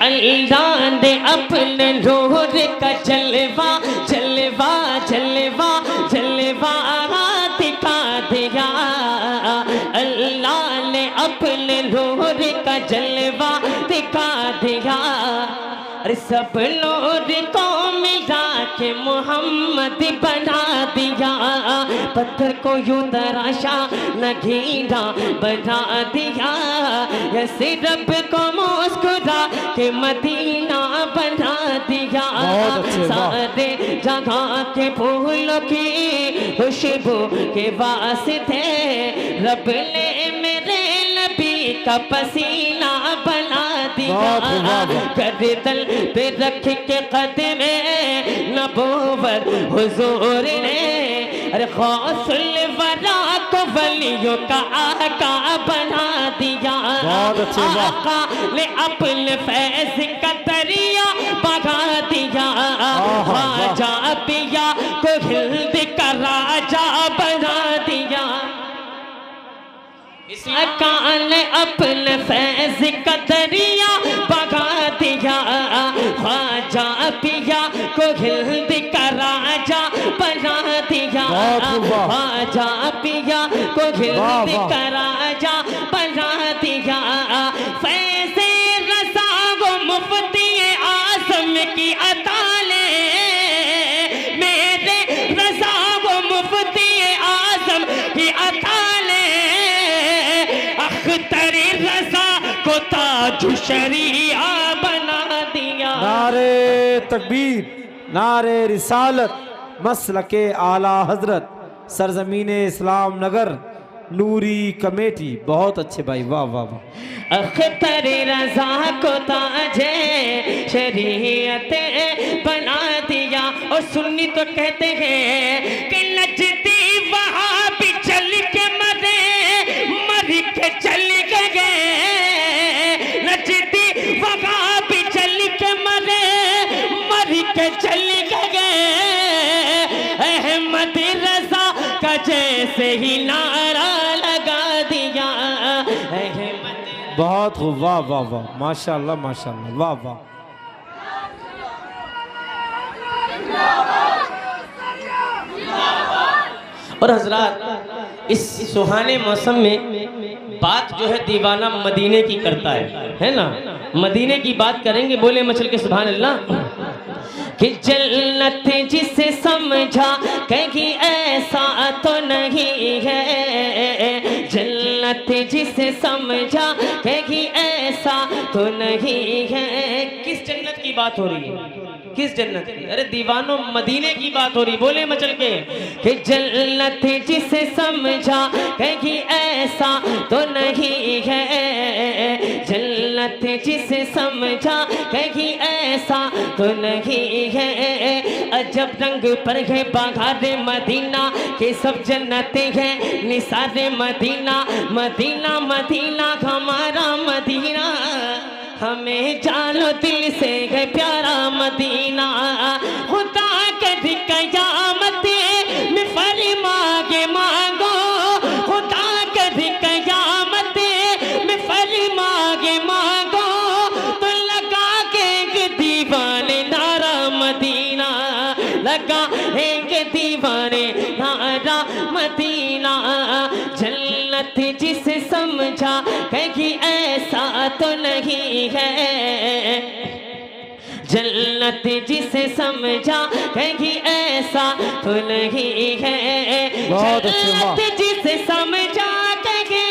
अल्लाह ने अपने नूर का जलवा जलवा जलवा जलवा दिखा दिया। अल्लाह ने अपने नूर का जलवा दिखा दिया। अरे सब नूर को मिला के मोहम्मद बना दिया। पत्थर को यूं तराशा नगीना बना दिया। ऐसे रब को मुस्कुरा के मदीना बना दिया। सारे जगह के फूलों की खुशबू के वास्ते रब ने मेरे नबी का पसीना बना दिया। गर्दन पे रख के कदमे नबूवत हुजूर ने अरे गौसुल वरा को वलियों का आका बना दिया। आका ने अपने फैज का दरिया बगा दिया। ख्वाजा पिया को हिंद का राजा बना दिया। आका ने अपने फैज का दरिया बगा दिया। ख्वाजा पिया को हिंद का राजा बना दिया। ख्वाजा पिया को हिंद का राजा बना दिया। फैज़े रज़ा वो मुफ्ती आज़म की अताले मेरे रज़ा वो मुफ्ती आज़म की अताले अख्तर रज़ा को ताज शरीया बना दिया। नारे तकबीर, नारे रिसालत, मसलके आला हजरत, सरजमीन इस्लाम नगर, नूरी कमेटी। बहुत अच्छे भाई, वाह वाह वाह। अख्तर रज़ा को ताजे शरीयत बना दिया। और सुन्नी तो कहते हैं कि नजदी वहाँ भी चल के मरे मर के चल के गए। नजदी वहाँ भी चल के मरे मर के चल के गए। अहमद रज़ा का जैसे ही नारा लगा दिया। बहुत खूब, वाह वाह वाह, माशाल्लाह माशाल्लाह, वाह वाह। और हजरात इस सुहाने मौसम में बात जो है दीवाना मदीने की करता है ना। मदीने की बात करेंगे, बोले मचल के सुभान अल्लाह। कि जन्नत जिसे समझा कहीं ऐसा तो नहीं है। जन्नत जिसे समझा कहीं ऐसा तो नहीं है। किस जन्नत की बात हो रही है? किस जन्नत की? अरे दीवानों मदीने की बात हो रही, बोले मचल के। कि जन्नत जिसे समझा कहीं ऐसा तो नहीं है। जन्नत जिसे समझा कहीं ऐसा तो नहीं है। अजब रंग पर है बागारे मदीना के सब जन्नते हैं निसारे मदीना। मदीना मदीना हमारा मदीना, हमें जानो दिल से है प्यारा मदीना। खुदा के कयामत में फरमागे मांगो। खुदा के कयामत में फरमागे मांगो। तो लगा के दीवाने नारा मदीना। लगा के दीवाने नारा मदीना। जन्नत जिसे समझा कहीं ऐसा तो नहीं है। जन्नत जिसे समझा कहीं ऐसा तो नहीं है। जन्नत जिसे समझा कहीं,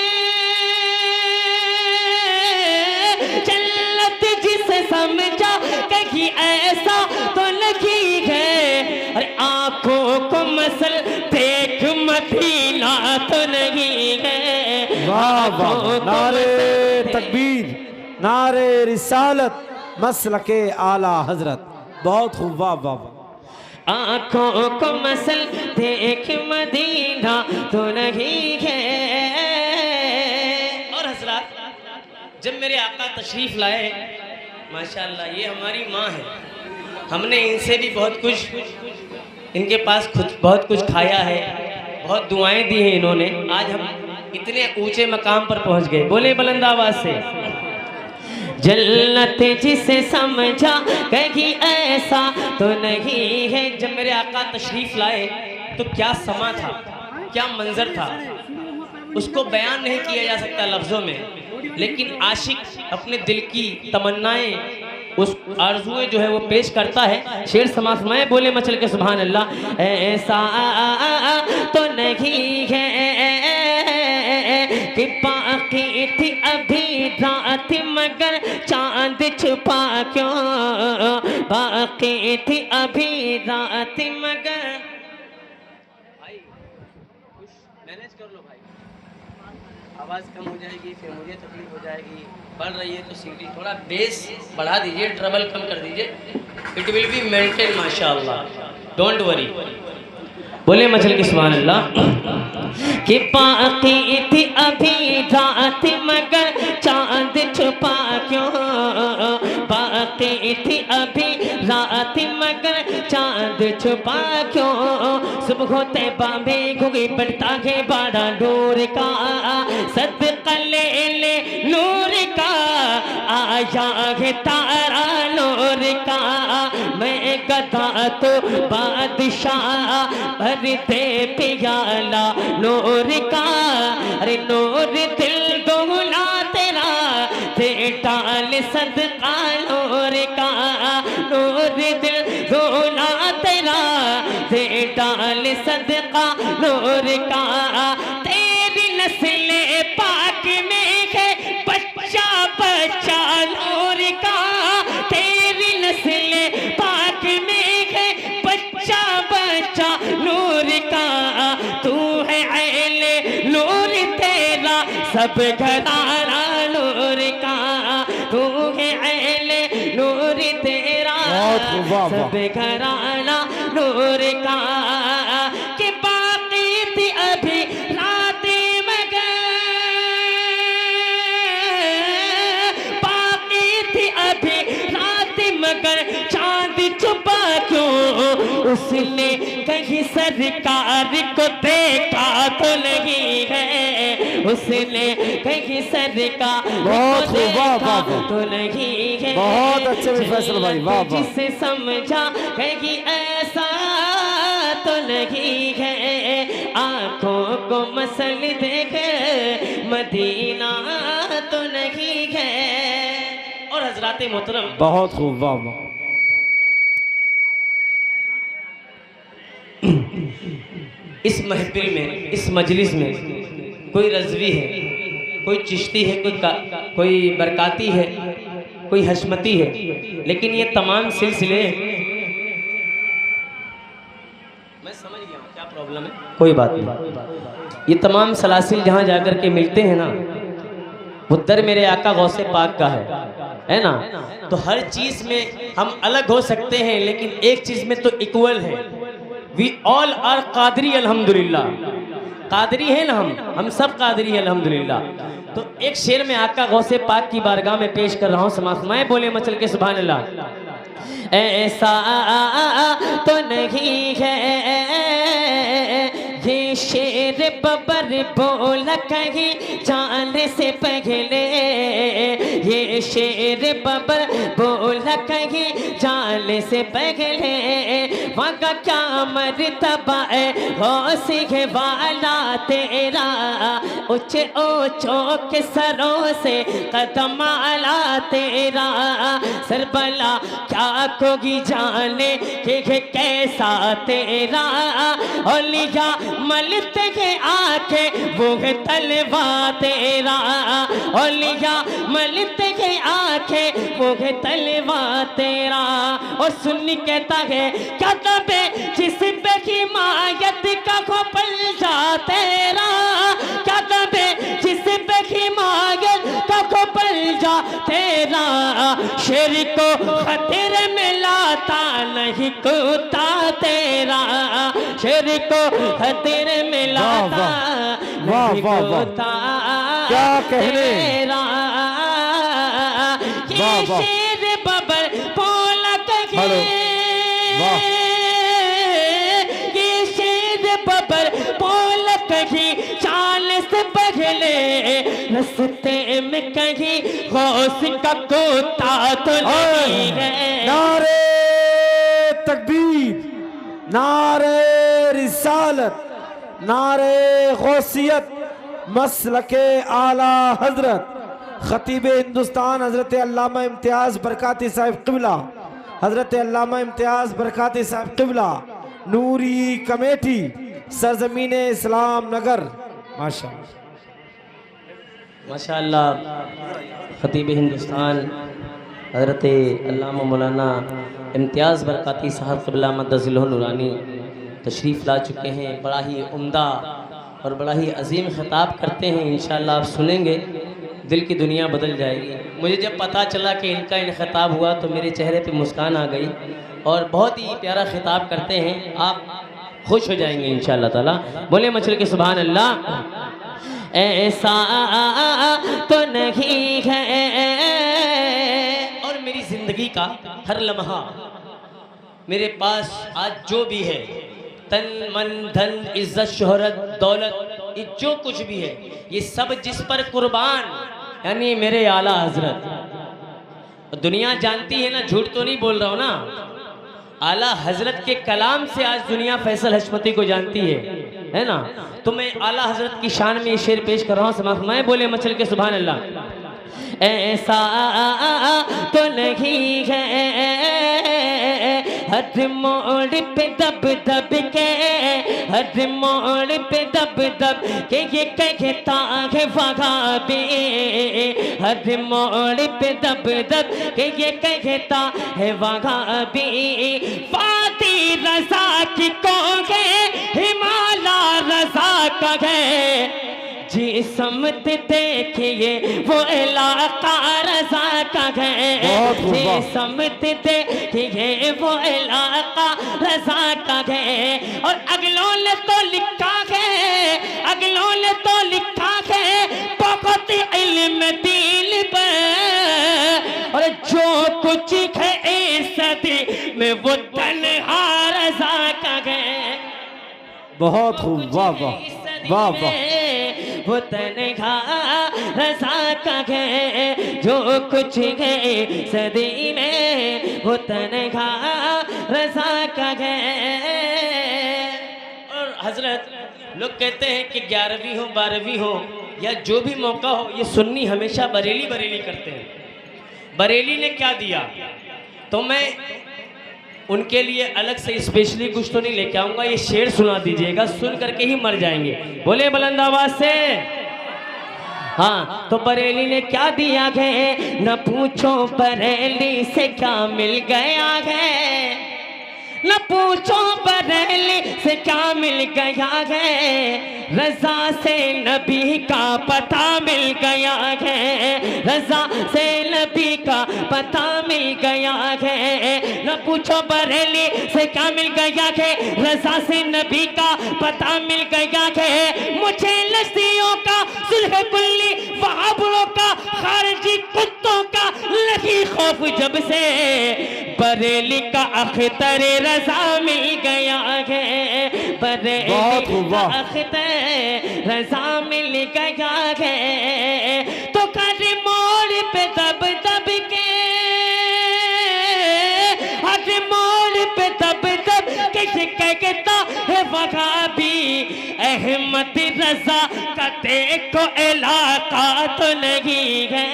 जन्नत जिसे समझा कहीं ऐसा तो नहीं है। अरे आंखों को मसल देख मदीना तो नहीं है। वाह वाह, नारे तकबीर, नारे रिसालत, मसलके आला हजरत। बहुत खूब, वाह वाह वाह। आंखों को मसल देख मदीना तो नहीं है। और हजरात जब मेरे आका तशरीफ लाए माशाल्लाह, ये हमारी माँ है, हमने इनसे भी बहुत कुछ इनके पास खुद बहुत कुछ खाया है, बहुत दुआएं दी हैं इन्होंने। आज हम इतने ऊंचे मकाम पर पहुंच गए। बोले बुलंद आवाज से जन्नत जिसे समझा कहीं ऐसा तो नहीं है। जब मेरे आका तशरीफ लाए तो क्या समा था, क्या मंजर था, उसको बयान नहीं किया जा सकता लफ्जों में। लेकिन आशिक अपने दिल की तमन्नाएं, उस आरज़ुएं जो है वो पेश करता है। शेर समाज में बोले मचल के सुभान अल्लाह। ऐसा तो नहीं है कि बाकी थी अभी रात मगर चांद छुपा क्यों, बाकी थी अभी रात मगर। भाई कुछ मैनेज कर लो भाई, आवाज़ कम हो जाएगी फिर मुझे तकलीफ हो जाएगी। बढ़ रही है तो सीढ़ी थोड़ा बेस बढ़ा दीजिए, ट्रबल कम कर दीजिए, इट विल बी मेंटेन माशाअल्लाह, डोंट वरी। बोले मचल के सुभान अल्लाह। कि बाकी थी अभी रात मगर चांद छुपा क्यों, बाकी थी अभी रात मगर चांद छुपा क्यों। सुबह होते बाबे घुगी बढ़ता है बड़ा नूर का, सदका ले ले नूर का, आया है तारा नूर का। मैं गदा तो बादशाह भर दे प्याला नूर का। अरे नूर दिल दोगुना तेरा दे डाल सदका नूर का, नूर दिल दोगुना तेरा दे डाल सदका नूर का। तेरी नस्ल पाक में है बच्चा बच्चा नूर का, तेरी नस्ल पाक में है बच्चा बच्चा नूर का। तू है ऐले नूर तेरा सब घराना नूर का, तू है ऐले नूर तेरा सब घराना नूर का। के बाकी थी अभी रात मगर, बाकी थी अभी रात मगर चांद छुपा क्यों। उसने कहीं सरकार को देखा तो नहीं है, उसने कहीं सरकार को देखा तो नहीं है। बहुत अच्छे फैसल भाई, वाह वाह। जिसे समझा कहीं ऐसा तो नहीं है, आंखों को मसल देखे मदीना तो नहीं है। और हजरात मोहतरम बहुत खूब, वाह वाह। इस महफिल में, इस मजलिस में कोई रज़वी है, कोई चिश्ती है, कोई बरकाती है, कोई हशमती है, लेकिन ये तमाम सिलसिले, मैं समझ गया क्या प्रॉब्लम है, कोई बात नहीं। ये तमाम सलासिल जहाँ जाकर के मिलते हैं ना, वो दर मेरे आका गौसे पाक का है ना। तो हर चीज़ में हम अलग हो सकते हैं, लेकिन एक चीज़ में तो इक्वल है। वी ऑल आर कादरी अल्हम्दुलिल्लाह, कादरी है ना, हम सब कादरी है अल्हम्दुलिल्लाह। तो एक शेर में आका गौसे पाक की बारगाह में पेश कर रहा हूँ, समाफ़रमाए बोले मचल के सुभान अल्लाह। ऐसा तो नहीं है ये शेर बबर बोला कहीं जाने से पहले, ये शेर बबर बोला कहीं जाने से पहले। वहाँ क्या मर्तबा है गौसे वाला तेरा, ऊंचे ऊंचों के सरों से कदम आला तेरा। सरबला क्या कोगी जाने के कैसा तेरा, औलिया मलते के आके वो है तलवा तेरा, औलिया मलते के आके वो है तलवा तेरा। और सुन्नी कहता है क्या तबे जिस पे की मायत का खोपल जा तेरा, क्या तबे जिस पे की मायत का खोपल जा तेरा। शेर को खतरे में लाता नहीं कुत्ता तेरा, शेर को खतरे में लाता नहीं कुत्ता तेरा। ये शेर बबर बोला कहे, ये शेर बबर बोला कहीं चाल से पहले, सुते में कहीं गौस का कोता तो नहीं है। नारे तकबीर, नारे रिसालत, नारे गौसियत, मसलके आला हजरत खतीब हिंदुस्तान हजरत अल्लामा इम्तियाज बरकाती साहिब क़िबला, हजरत अल्लामा इम्तियाज बरकाती साहिब क़िबला, नूरी कमेटी, सरजमीन इस्लाम नगर। माशाअल्लाह खतीब हिंदुस्तान हजरत अल्लामा मौलाना इम्तियाज़ बरकाती साहब क़िबला मद्दज़िलहु नूरानी तशरीफ़ ला चुके हैं। बड़ा ही उम्दा और बड़ा ही अजीम ख़िताब करते हैं। इंशाअल्लाह आप सुनेंगे, दिल की दुनिया बदल जाएगी। मुझे जब पता चला कि इनका इनख़िताब हुआ तो मेरे चेहरे पे मुस्कान आ गई और बहुत ही प्यारा ख़िताब करते हैं। आप खुश हो जाएंगे इंशाअल्लाह ताला। बोले मचल के सुभान अल्लाह। ऐसा तो नहीं है और मेरी ज़िंदगी का हर लम्हा मेरे पास आज जो भी है, तन मन धन इज्जत शोहरत दौलत, ये जो कुछ भी है, ये सब जिस पर कुर्बान, यानी मेरे आला हजरत। दुनिया जानती है ना, झूठ तो नहीं बोल रहा हूँ ना, आला हजरत के कलाम से आज दुनिया फैसल हशमती को जानती है ना। तो मैं आला हजरत की शान में ये शेर पेश कर रहा हूँ, समाप्त मैं बोले मचल के सुभान अल्लाह। ऐसा तो नहीं है हर मोड़ पे दब दब के, हर मोड़ पे दब दब के ये कहता है वहाबी, हर मोड़ पे दब दब के ये कहता है वहाबी। फाती रजा की कोगे हिमाला रजा का है, जी समत देखिए वो इलाका रजा का है, जी समत देखिए वो इलाका रजा का है। और अगलों ने तो लिखा है, अगलों ने तो लिखा है बहुत इल्म दीन पर, और जो कुछ है इस सदी में वो तन्हा रजा का है। बहुत खूब, वाह वाह वाह वाह। वो तन्हा रजा का है, जो कुछ है सदी में वो तन्हा रजा का है। और हजरत लोग कहते हैं कि 11वीं हो 12वीं हो या जो भी मौका हो, ये सुन्नी हमेशा बरेली बरेली करते हैं। बरेली ने क्या दिया, तो मैं उनके लिए अलग से स्पेशली कुछ तो नहीं लेके आऊंगा, ये शेर सुना दीजिएगा, सुन करके ही मर जाएंगे। बोले बुलंद आवाज से। हाँ, तो बरेली ने क्या दिया है, न पूछो बरेली से क्या मिल गया है, न पूछो बरेली से क्या मिल गया है। रजा से नबी का पता मिल गया है, रजा से नबी का पता मिल गया है। न पूछो बरेली से क्या मिल गया है, रजा से नबी का पता मिल गया है। मुझे लस्तियों का सुलह कुल्ली वहाबरों का खारजी कुत्तों का लगी खौफ जब से, बरेली का अख्तर रजा मिल गया है, बरेली का अख्तर रजा मिल गया है। तो कर मोड़ पे दब दब के, हर मोड़ पे दब दब के कहता है वहाबी, अहमद रजा का देखो इलाका तो नहीं है,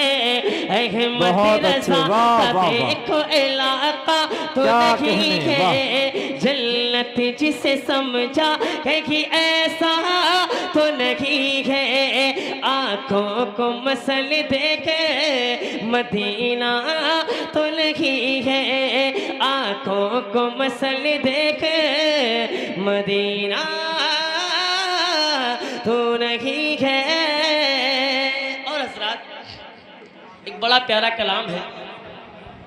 अहमद रजा का देखो इलाका तो नहीं है। जन्नत जिसे समझा है कि ऐसा तो नहीं है, आंखों को मसल देखे मदीना तो नहीं है, आंखों को मसल देखे मदीना तो नहीं है। और हजरत एक बड़ा प्यारा कलाम है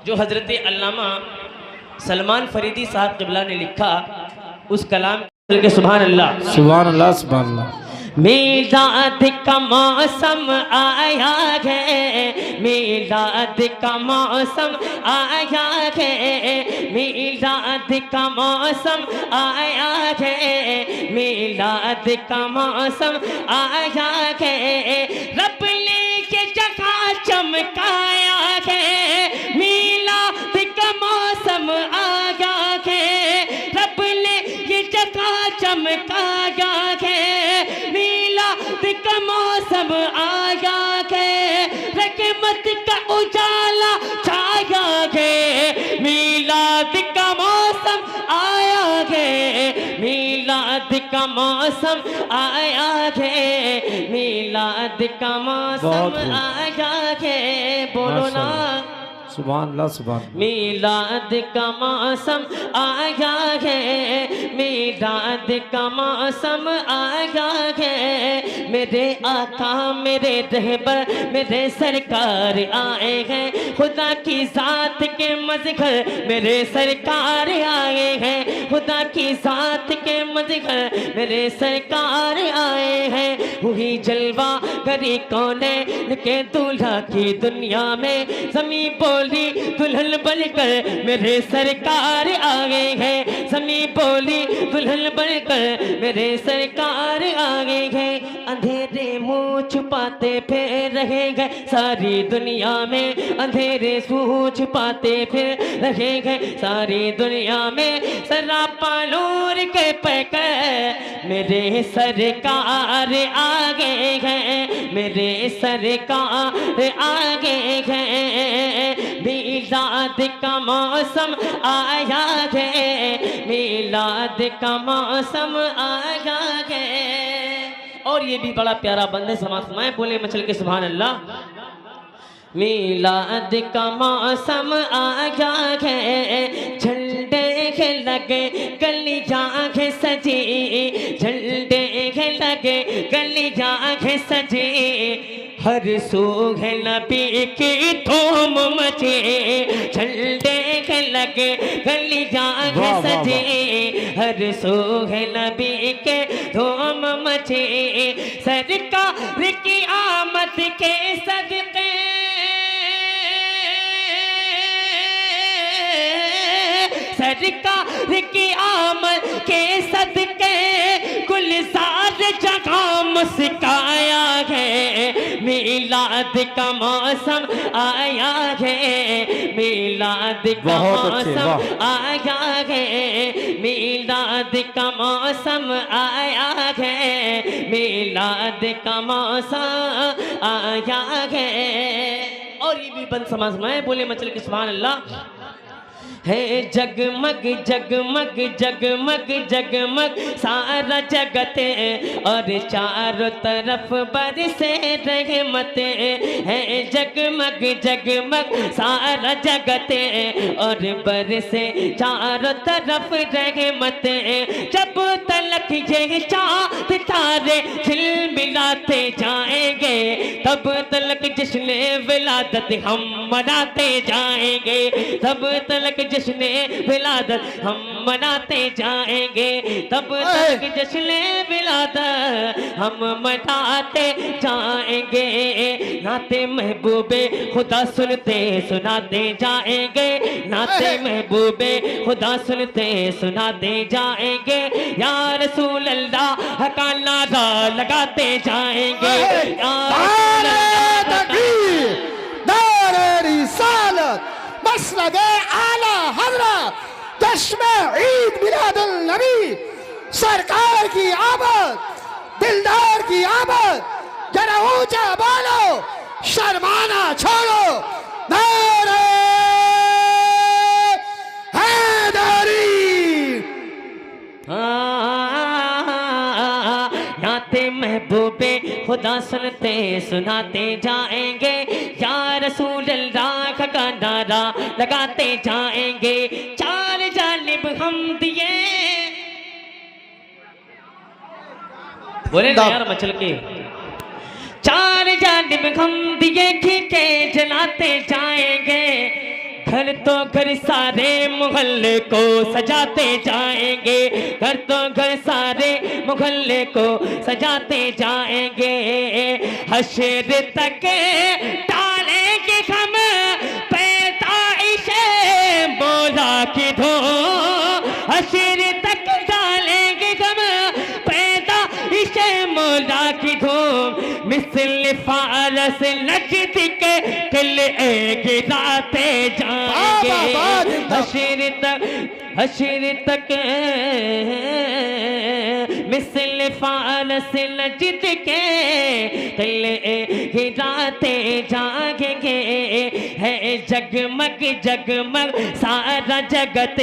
जो हजरत अल्लामा सलमान फरीदी साहब क़िबला ने लिखा, उस कलाम के सुभान अल्लाह सुभान अल्लाह सुभान अल्लाह। मीलाद का मौसम आया है, मीलाद का मौसम आया है, मीलाद का मौसम आया है, मीलाद का मौसम आया है। रब ने चमकाया है, मीलाद का मौसम आया है, रब ने ये जगह चमकाया है, मीलाद का मौसम आया है, रहमत का उजाला छाया है, मीलाद का मौसम आया है, मीलाद का मौसम आया है, मीलाद का मौसम आया है। बोलो ना सुभान अल्लाह सुभान। मीलाद का मौसम आया है, मीलाद का मौसम आया है, मेरे आका मेरे रहबर मेरे सरकार आए हैं, खुदा की जात के मज़हर मेरे सरकार आए हैं, खुदा की जात के मज़हर मेरे सरकार आए हैं, वही जलवा करी कौन है के दूल्हा की दुनिया में, ज़मीं बोली दुल्हन बनकर मेरे सरकार आ गए हैं, ज़मीं बोली दुल्हन बनकर मेरे सरकार आ गए हैं, अंधेरे मुँह छुपाते फिर रहे गए सारी दुनिया में, अंधेरे मुँह छुपाते फिर रहे गए सारी दुनिया में, सरापा नूर के पैकर मेरे सरकार आ गए हैं, मेरे सरकार आ गए हैं, मीलाद का मौसम आया है, मीलाद का मौसम आया है। और ये भी बड़ा प्यारा बंदे समाज बोले मचल के सुभान अल्लाह। मीलाद का मौसम आया है, झंडे के लगे गलियां के सजी, झंडे के लगे गलियां के सजी, हर सू है नबी की धूम मचे, झंडे के लगे गलियां के सजे, हर सू है नबी के धूम मचे, सरकार की आमद के सदके सरकार की आमद के सदके गुलजार जगह मुस्काया है, मीलाद का मौसम आया है, मीलाद का मौसम आया है, मीलाद का मौसम आया है, मीलाद का मौसम आया है। और ये भी बंद समाज में बोले मचल के सुभान अल्लाह है, जगमग जगमग जगमग जगमग सारा जगत और चारों तरफ बरसे रहमत है, जगमग जगमग सारा जगत और बरसे चारों तरफ रहमत, जब तलक ये चाँद तारे झिलमिलाते जाएंगे, तब तलक जश्न विलादत हम मनाते जाएंगे, तब तलक जश्न विलादत हम मनाते जाएंगे, तब तक जश्न विलादत हम मनाते जाएंगे, नाते महबूबे खुदा सुनते सुनाते जाएंगे, नाते महबूबे खुदा सुनते सुनाते जाएंगे, या रसूल अल्लाह का नारा लगाते जाएंगे, या रसूल अल्लाह रिसालत मसलगे आला हज़रत जश्न ईद मिलादुल नबी, सरकार की आमद दिलदार की आमद, जरा ऊंचा बोलो शर्माना छोड़ो, नारे हैदरी। नाते महबूबे खुदा सुनते सुनाते जाएंगे, या रसूल अल्लाह का नारा लगाते जाएंगे, चार जानिब हम दिए बोले ना यार मचल के, चार जानिब हम दिए खींचे जलाते जाएंगे, घर तो घर सारे मोहल्ले को सजाते जाएंगे, घर तो घर सारे मोहल्ले को सजाते जाएंगे, हश्र तक डालेंगे हम पैदाइशे मौला की धूम, हश्र तक डालेंगे हम पैदाइशे मौला की धूम, मिसल फारस फारस नजद के किले गिराते जाएंगे, हशर तक मिसल फारस नजद के किले गिराते जाएंगे। है जगमग जगमग सारा जगत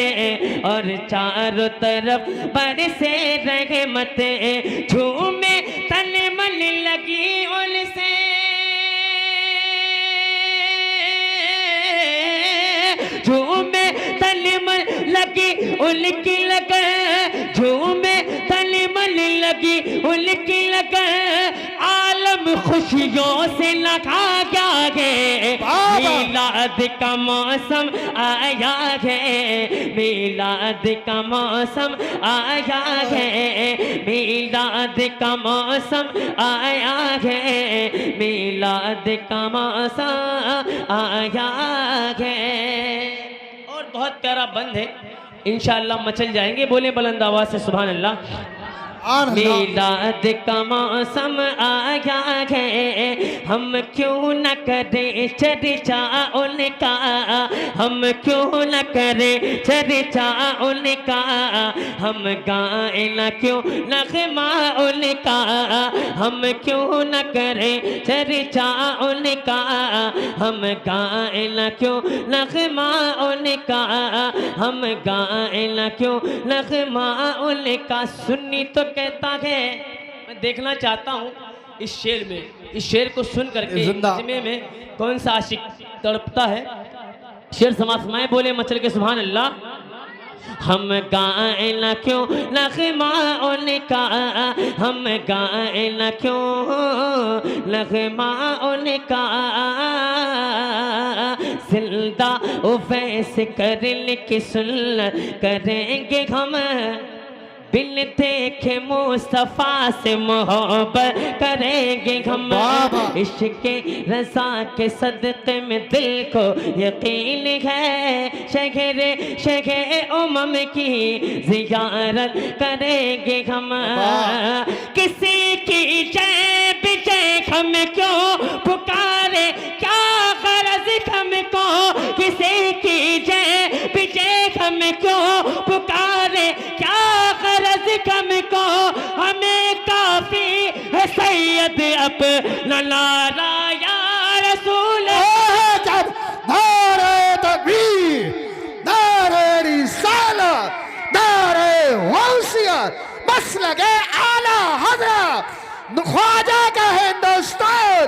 और चारों तरफ बरसे रहमत, झूमे तन मन लगी उनसे, झूमे तन मन लगी उनकी लगन, झूमे तन मन लगी उनकी लगन, आलम खुशियों से लगा गया है। मिलाद का मौसम आया है, मिलाद का मौसम आया है, मिलाद का मौसम आया है, मिलाद का मौसम आया है। और बहुत प्यारा बंद है, इंशाअल्लाह मचल जाएंगे। बोले बुलंद आवाज से सुभान अल्लाह। मिलाद का मौसम आया है, हम क्यों न करें चर्चा उनका, हम क्यों न करें चर्चा उनका, हम गाएं न क्यों नग़मा उनका, हम क्यों न करें चर्चा उनका, हम गाएं न क्यों नग़मा उनका, हम गाएं न क्यों नग़मा उनका। सुन्नी तो कहता है, मैं देखना चाहता हूँ इस शेर में, इस शेर को सुन करके इज्मे में कौन सा आशिक तड़पता है। शेर समाज में बोले मचल के सुभान अल्लाह। हम गाएं न क्यों नग़मा उनका, हम गाएं न क्यों नग़मा उनका, जिंदा वैसे करने की सुन्नत करेंगे हम, बिन देखे मुस्तफा से मोहब्बत करेंगे हम। इश्क़ रज़ा के सदक़े में दिल को यकीन है, शहर उमम की ज़ियारत करेंगे हम। किसी की जय विजय हम क्यों पुकारे, क्या ग़रज़ हमको, किसी की जय विजय हम क्यों पुकारे, क्या हमको, हमें काफी है सैयद अपना नारा या रसूल। जब नारे तकबीर, नारे रिसालत, नारे गौसियत, मसलके आला हज़रत ख्वाजा का हिंदुस्तान,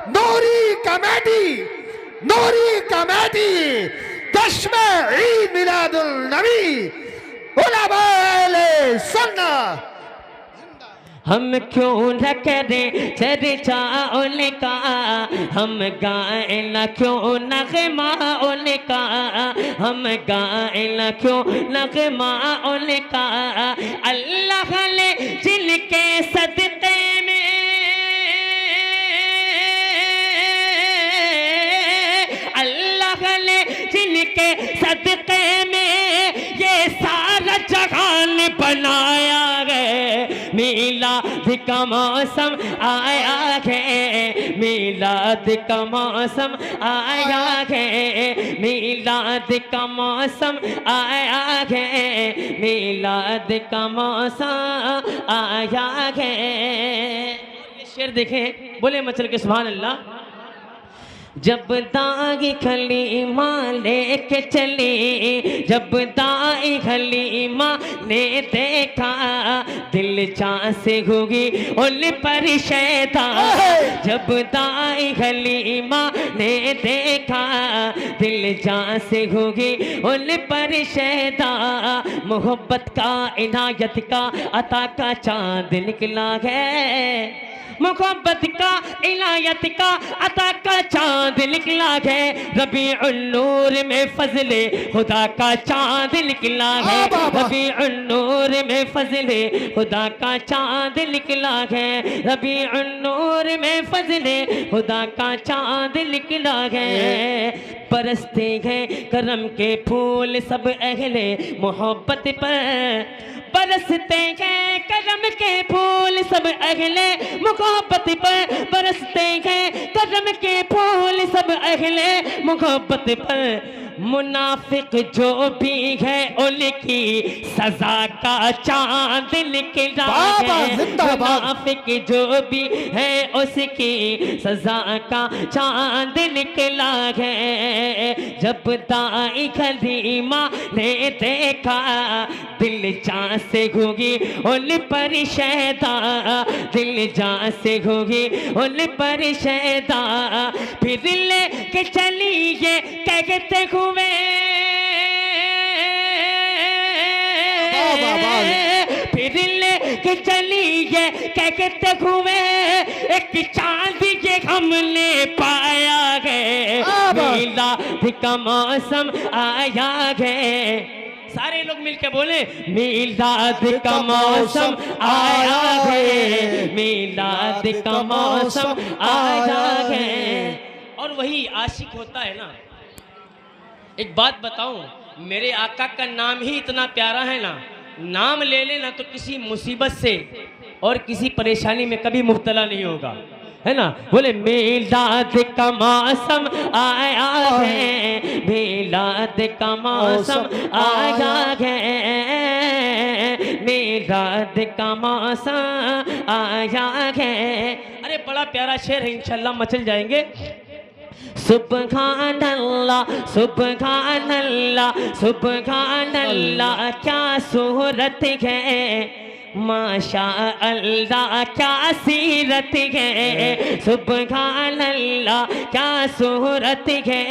नूरी कमेटी, नूरी कमेटी, जश्न ईद मिलादुल नबी, उलमाए सुन्नत। हम क्यों न करें चर्चा उनका, हम गाएं न क्यों नग़मा उनका, हम गाएं न क्यों नग़मा उनका। अल्लाह ने जिनके सदक़े में, अल्लाह ने जिनके सदक़े में ये सारा जहान बनाया है। मिलाद का मौसम आया है, मिलाद का मौसम आया है, मिलाद का मौसम आया है, मिलाद का मौसम आया है। ये शेर देखें, बोले मचल के सुभान अल्लाह। जब दाई खलीमा लेके चली, जब दाई खलीमा ने देखा, दिल चाह से होगी उन पर शैता। जब दाई खलीमा ने देखा, दिल चाह से होगी उन पर शैता। मोहब्बत का इनायत का अता का चांद निकला है, मोहब्बत का इनायत का अता का चांद निकला है। रबीउल नूर में फजले खुदा का चांद निकला है, रबीउल नूर में फजले खुदा का चांद निकला है, रबीउल नूर में फजले खुदा का चांद निकला है। बरसते हैं करम के फूल सब अहले मोहब्बत पर, बरसते हैं करम के फूल सब अहले मोहब्बत पर, बरसते हैं करम के फूल सब अहले मोहब्बत पर। मुनाफिक जो भी है उनकी सजा का चांद निकला है, मुनाफिक जो भी है उसकी सजा का चांद निकला है। जब दाई खलीमा ने देखा दिल जान से घूगी उन पर शैदा, दिल जान से घूगी उन पर शैदा। फिर ले के चली ये कहते हुए फिर ले के चली ये कहते हुए एक चांद ये हमने पाया है, मिलाद का मौसम आया है। सारे लोग मिलके बोले मिलाद का मौसम आया है, मिलाद का मौसम आया है। और वही आशिक होता है ना। एक बात बताऊं, मेरे आका का नाम ही इतना प्यारा है ना, नाम ले लेना तो किसी मुसीबत से और किसी परेशानी में कभी मुब्तला नहीं होगा, है ना। बोले मिलाद का मौसम आया है, मिलाद का मौसम आया है, मिलाद का मौसम आया है। अरे बड़ा प्यारा शेर है, इंशाल्लाह मचल जाएंगे। सुबहान अल्लाह सुबहान अल्लाह सुबहान अल्लाह क्या सूरत है, माशा अल्लाह क्या सीरत है, सुबहान अल्लाह क्या सूरत है,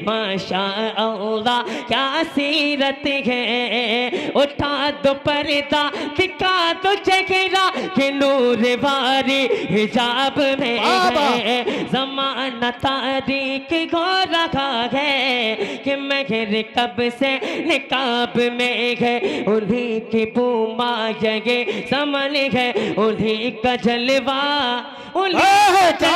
माशा अल्लाह क्या सीरत है। उठा दो पर्दा दिखा दो चेहरा कि नूर वारी हिजाब में है, जमाना तारीख को रखा है कि महर कब से निकाब में है। उन्हीं की बूमा समन है, उन्हीं का जलवा उन्हीं का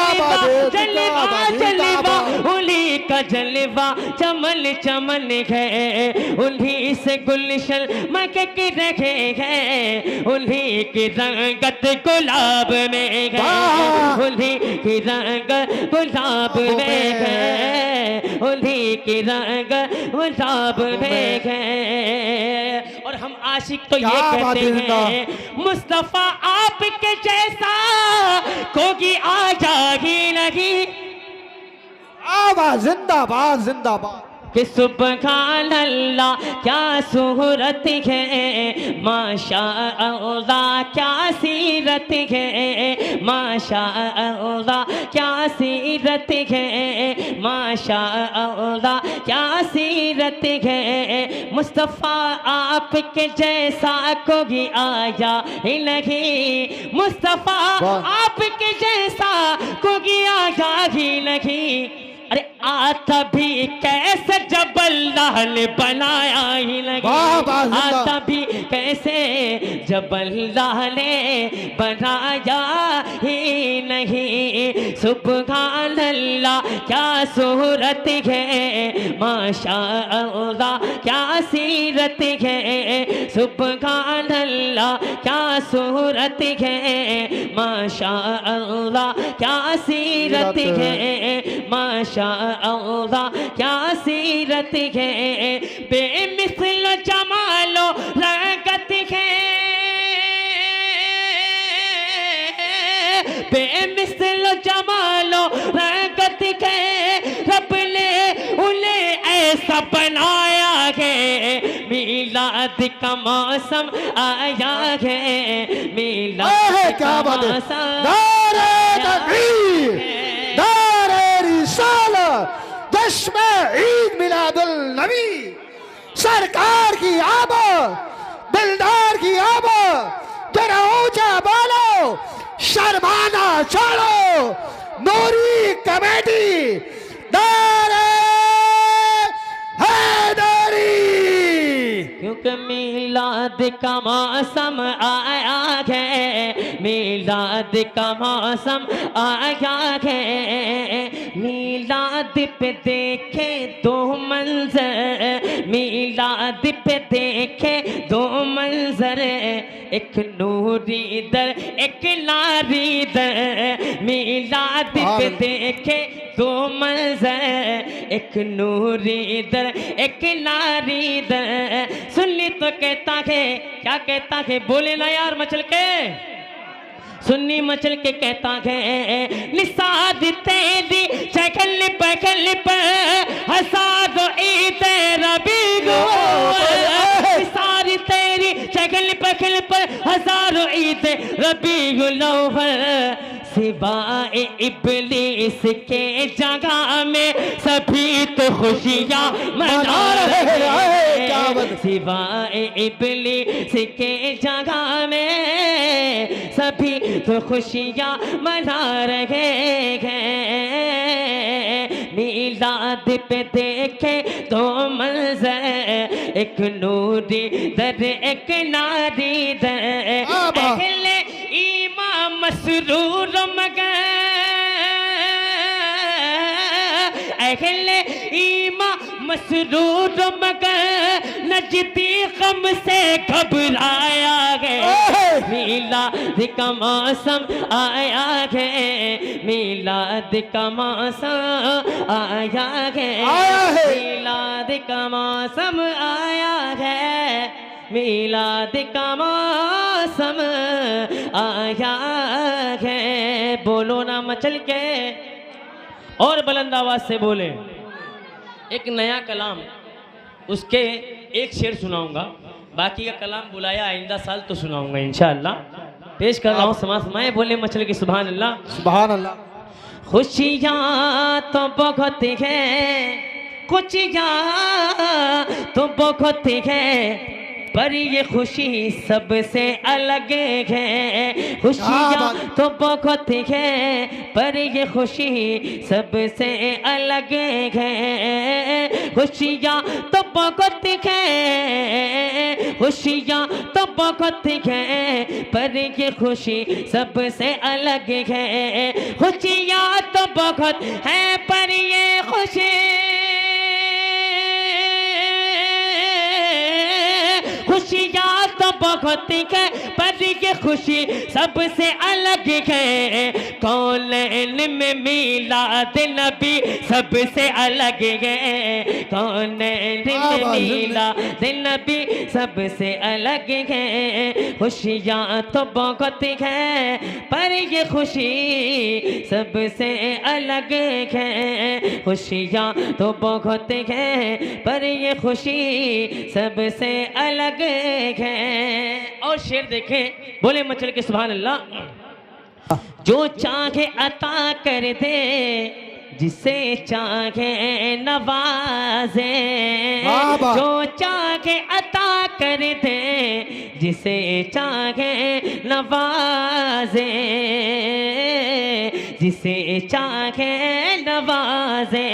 जलवा जलवा उन्हीं का जलवा चमन चमन है। उन्हीं से गुलशन महक रखे हैं, उन्हीं की रंगत गुलाब में है, उन्हीं की रंगत गुलाब में है, उन्हीं की रंग गुलाब में है। और हम आशिक तो ये कहते हैं मुस्तफा आपके जैसा कोई आ जागी नहीं। आवाज जिंदाबाद जिंदाबाद। कि सुबहान अल्लाह क्या सूरत है, माशा अल्लाह क्या सीरत है, माशा अल्लाह क्या सीरत है, माशा अल्लाह क्या सीरत है। मुस्तफ़ा आपके जैसा कोई आया ही नहीं, मुस्तफ़ा आपके जैसा कोई आया ही नहीं। अरे आता भी कैसे जब अल्लाह ने बनाया ही नहीं, आता भी कैसे जब अल्लाह ने बनाया ही नहीं। सुबहान अल्लाह क्या सूरत है, माशा अल्लाह क्या सीरत है, सुबहान अल्लाह क्या सूरत है, माशा अल्लाह क्या सीरत है, माशा अल्लाह क्या सीरत है। बेमिसल जमालो रंगत है, बेमिसल जमालो रंगत है, रब ने उन्हें ऐसा बनाया है। मिलाद का मौसम आया है, मिलाद का मौसम जश्न ईद मिलादुल नबी, सरकार की आमद दिलदार की आमद। जरा ऊंचा बोलो शर्माना छोड़ो, नूरी कमेटी दारे हैदरी। क्योंकि मिलाद का मौसम आया है, मिलाद का मौसम आया है। मिलाद पे देखे दो मंजर, मीलाद पे देखे दो मंजर, एक नूरी दर एक नारी दर। मीलाद पे देखे दो मंजर, एक नूरी दर एक नारी दर। सुन ली तो कहता है, क्या कहता है, बोले ना यार मचल के, सुन्नी मचल के कहता है, निसाद तेरी चखल पखल पर हसाद ईद रबी गो। निसाद तेरी चखल पखल पर हजारों ईद रबी गुलोवर। सिवाए इब्लीस के जगह में सभी तो खुशियाँ मना रहे हैं। सिवाए इब्लीस के जगह में सभी तो खुशियाँ मना रहे हैं। मीलाद पे देखे दो मंजर, एक नूरी दर एक नारी दर। अहले ईमान मसरूर मगर, अहले ईमान मसरूर मगर नजदी गम से घबराया है। मीलाद का मौसम आया है, मीलाद का मौसम आया है, मीलाद का मौसम आया है, मीलाद का मौसम आया है। बोलो ना मचल के, और बुलंद आवाज से बोले। एक नया कलाम, उसके एक शेर सुनाऊंगा, बाकी का कलाम बुलाया आइंदा साल तो सुनाऊंगा इंशाअल्लाह। पेश कर रहा हूँ, समाए बोले मचल के सुभान अल्लाह सुभान अल्लाह। खुशियाँ तो बहुत हैं, खुशियाँ तो बहुत हैं, पर ये खुशी सबसे अलग है। खुशियाँ तो बहुत है, पर ये खुशी सबसे अलग है। खुशियाँ तो बहुत है, खुशियाँ तो बहुत है, पर ये खुशी सबसे अलग है। खुशियाँ तो बहुत है, पर ये खुशी खुशियाँ तो बहुत है, पर ये खुशी सबसे अलग है। कौनैन में मीलाद नबी सबसे अलग है। कौनैन में मीलाद नबी सबसे अलग है। खुशियाँ तो बहुत है, पर ये खुशी सबसे अलग है। खुशियाँ तो बहुत है, पर ये खुशी सबसे अलग है। और शेर देखें, बोले मचल के सुभान अल्लाह। जो चाहे अता कर दे, जिसे चाहे नवाजे। जो चाहे अता कर दे, जिसे चाहे नवाजे। जिसे चाहे नवाजे।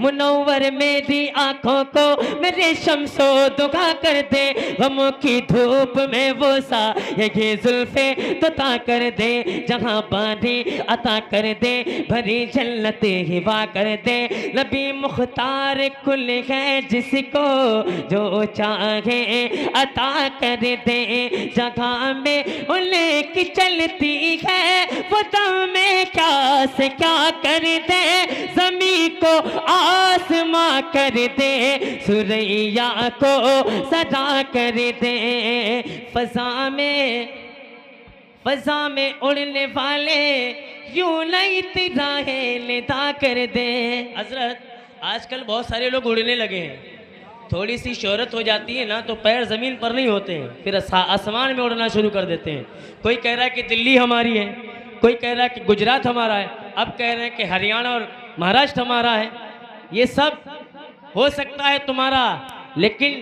मुनव्वर मेरी आंखों को मेरे शम्सो दुखा कर दे। गमों की धूप में वो सा ये जुल्फे तता कर दे। जहाँ बांधी अता कर दे, भरी जन्नत हिवा कर दे। नबी मुख्तार कुल है जिसको जो चाहे अता कर दे। जगह में उनकी चलती है वो दम में क्या से क्या कर दे। जमी को आसमां कर दे, सुरैया को सदा कर दे। फजा में उड़ने वाले यूं नहीं तिराहे निदा कर दे। हजरत आजकल बहुत सारे लोग उड़ने लगे हैं। थोड़ी सी शोहरत हो जाती है ना तो पैर ज़मीन पर नहीं होते हैं, फिर आसमान में उड़ना शुरू कर देते हैं। कोई कह रहा है कि दिल्ली हमारी है, कोई कह रहा है कि गुजरात हमारा है, अब कह रहे हैं कि हरियाणा और महाराष्ट्र हमारा है। ये सब हो सकता है तुम्हारा, लेकिन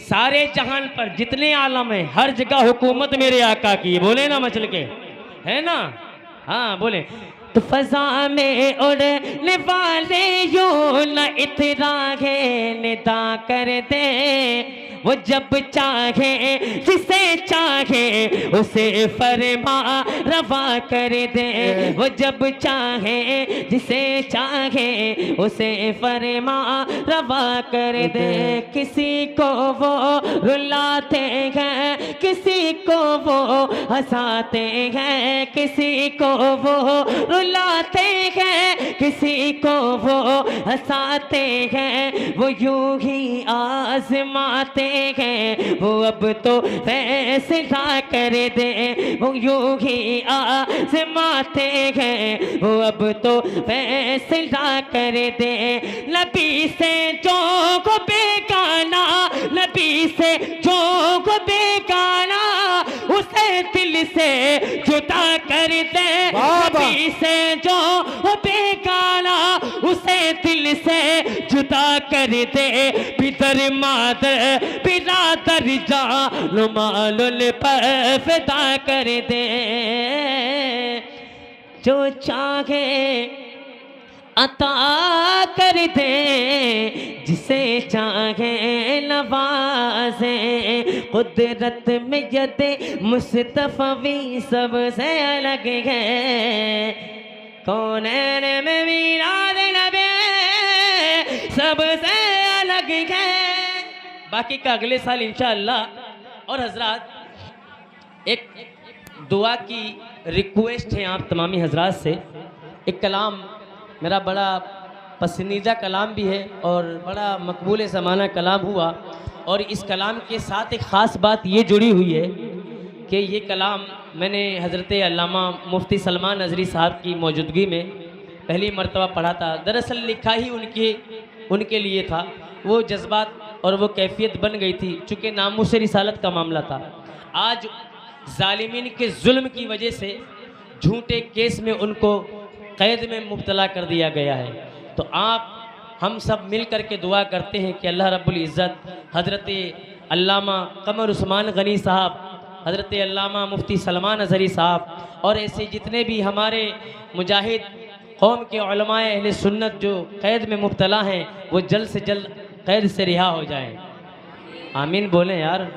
सारे जहान पर जितने आलम हैं हर जगह हुकूमत मेरे आका की। बोले ना मचल के, है ना? हाँ बोले। तो फजा में उड़ने वाले यूं न इतरागे निदा कर दे, वो जब चाहे जिसे चाहे उसे फरमा रवा कर दे, वो जब चाहे जिसे चाहे उसे फरमा रवा कर दे। किसी को वो रुलाते हैं, किसी को वो हंसाते हैं, किसी को वो रुलाते हैं, किसी को वो हंसाते हैं, वो यूं ही आजमाते हैं, वो अब तो फैसला कर दे, वो यूं ही आजमाते हैं, वो अब तो फैसला कर दे। नबी से जो को बेगाना, नबी से जो को बेगाना, उसे दिल से जुदा कर दे। नबी से जो बेगाना, उसे दिल से जुदा कर दे। पितर मादर बिरादर जान मालूल पर फिदा कर दे। जो चाहे अता कर दे, जिसे चाहे नवाजे। कुदरत में यदे मुस्तफ़वी सबसे अलग है, कौनैन में मीराद नबी सबसे अलग है। बाकी का अगले साल इंशाअल्लाह। और हजरात एक दुआ की रिक्वेस्ट है आप तमामी हजरात से। एक कलाम मेरा बड़ा पसंदीदा कलाम भी है और बड़ा मकबूल ज़माना कलाम हुआ, और इस कलाम के साथ एक ख़ास बात ये जुड़ी हुई है कि ये कलाम मैंने हज़रत अल्लामा मुफ्ती सलमान नज़री साहब की मौजूदगी में पहली मरतबा पढ़ा था। दरअसल लिखा ही उनके लिए था, वो जज्बात और वो कैफियत बन गई थी, चूँकि नामूस रिसालत का मामला था। आज ज़ालिमीन के जुल्म की वजह से झूठे केस में उनको कैद में मुब्तला कर दिया गया है। तो आप हम सब मिल कर के दुआ करते हैं कि अल्लाह रब्बुल इज़्ज़त हज़रत अल्लामा कमर उस्मान गनी साहब, हज़रत अल्लामा मुफ्ती सलमान अज़हरी साहब और ऐसे जितने भी हमारे मुजाहिद कौम के उलमाए अहले सुन्नत जो कैद में मुब्तला हैं, वो जल्द से जल्द कैद से रिहा हो जाएं। आमीन बोलें यार।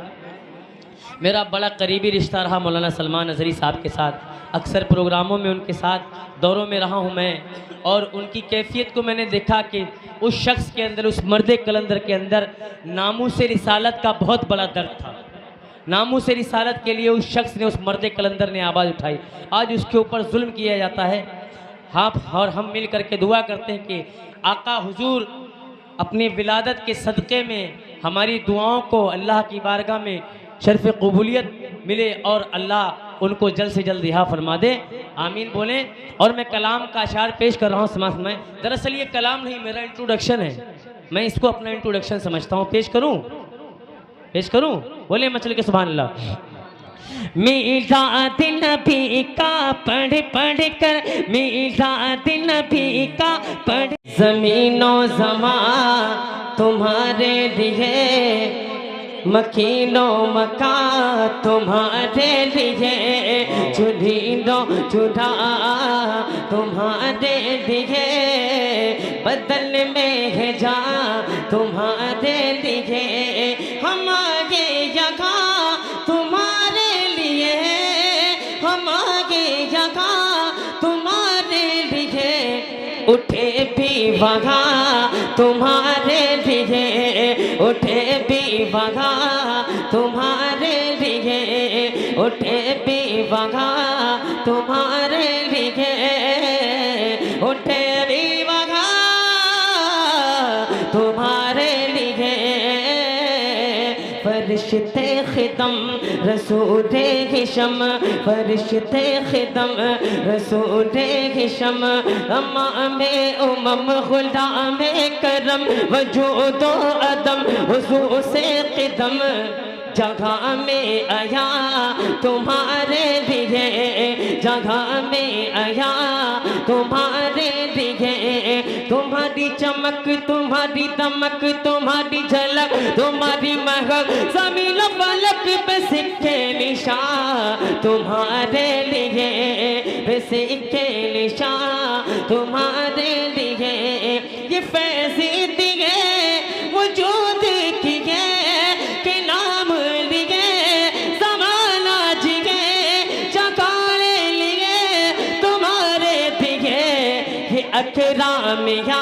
मेरा बड़ा करीबी रिश्ता रहा मौलाना सलमान अज़हरी साहब के साथ। अक्सर प्रोग्रामों में उनके साथ दौरों में रहा हूँ मैं, और उनकी कैफियत को मैंने देखा कि उस शख्स के अंदर, उस मर्द कलंदर के अंदर नामूस रिसालत का बहुत बड़ा दर्द था। नामूस रिसालत के लिए उस शख्स ने, उस मर्द कलंदर ने आवाज़ उठाई। आज उसके ऊपर जुल्म किया जाता है। हाँ, और हम मिल करके दुआ करते हैं कि आका हुजूर अपनी विलादत के सदक़े में हमारी दुआओं को अल्लाह की बारगाह में शर्फ़ कबूलियत मिले और अल्लाह उनको जल्द से जल्द रिहा फरमा दे। आमीन बोलें। और मैं कलाम का अशार पेश कर रहा हूँ समाज में। दरअसल ये कलाम नहीं, मेरा इंट्रोडक्शन है। मैं इसको अपना इंट्रोडक्शन समझता हूँ। पेश करूँ? बोले मचल के सुभान अल्लाह। मीराद नबी का पढ़ पढ़ कर, मीराद नबी का पढ़। ज़मीनों ज़मा तुम्हारे लिए, मकीनो मका तुम्हारे लिए, चुनिंदो चुना तुम्हारे लिए, बदल में है जा तुम्हारे लिए, हमारे यहाँ तुम्हारे लिए, हमारे यहाँ तुम्हारे लिए, उठे भी वहाँ तुम्हारे लिए, उठे भी वहाँ तुम्हारे लिए, उठे भी वहाँ तुम्हारे लिए, उठे भी वहाँ तुम्हारे लिए। फरिश्ते खिदम रसूले हिशम, फरिश्ते खिदम रसूले हिशम, अमामे उमम गुलामे करम, वजूदो अदम हुजूर से क़दम, जगह में आया तुम्हारे लिए, जगह में आया तुम्हारे लिए, तुम्हारी चमक, तुम्हारी दमक, तुम्हारी झलक, तुम्हारी महक, ज़मीन फलक पे सिक्के निशान तुम्हारे लिए, पे ऐसे के निशान तुम्हारे लिए, ये फैज़ दिए वजूद किए के नाम लिए, ज़माना जिए चकाने लिए तुम्हारे दिए, ये अकरामिया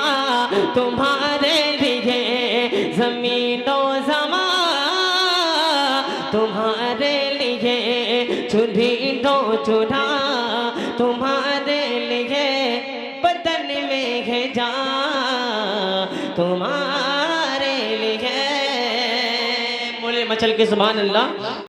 तुम्हारे लिए, ज़मीनो ज़मा तुम्हारे लिए, चुनिंदो चुना तुम्हारे लिए, बदन में है जान तुम्हारे लिए। बोले मचल के सुभान अल्लाह।